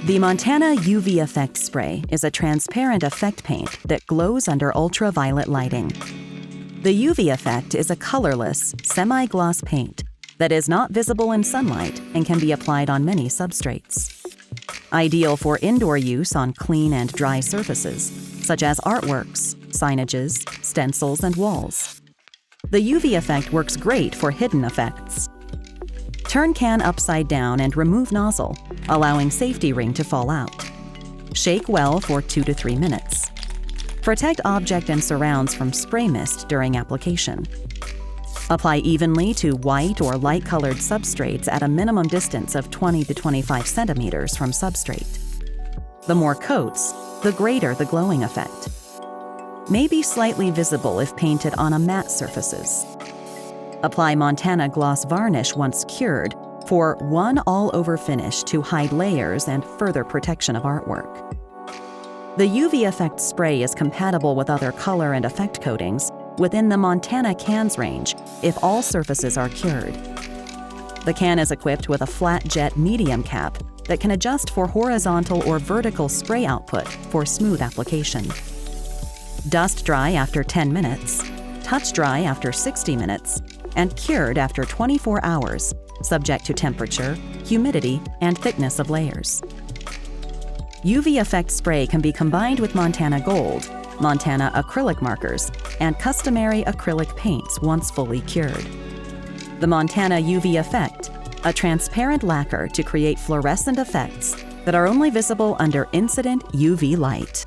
The Montana UV Effect Spray is a transparent effect paint that glows under ultraviolet lighting. The UV Effect is a colorless, semi-gloss paint that is not visible in sunlight and can be applied on many substrates. Ideal for indoor use on clean and dry surfaces, such as artworks, signages, stencils, and walls. The UV effect works great for hidden effects. Turn can upside down and remove nozzle, allowing safety ring to fall out. Shake well for 2 to 3 minutes. Protect object and surrounds from spray mist during application. Apply evenly to white or light-colored substrates at a minimum distance of 20 to 25 centimeters from substrate. The more coats, the greater the glowing effect. May be slightly visible if painted on a matte surfaces. Apply Montana GLOSS Varnish once cured for one all-over finish to hide layers and further protection of artwork. The UV Effect Spray is compatible with other color and effect coatings within the Montana cans range if all surfaces are cured. The can is equipped with a flat jet medium cap that can adjust for horizontal or vertical spray output for smooth application. Dust dry after 10 minutes, touch dry after 60 minutes, and cured after 24 hours, subject to temperature, humidity, and thickness of layers. UV Effect Spray can be combined with Montana Gold, Montana acrylic markers, and customary acrylic paints once fully cured. The Montana UV Effect, a transparent lacquer to create fluorescent effects that are only visible under incident UV light.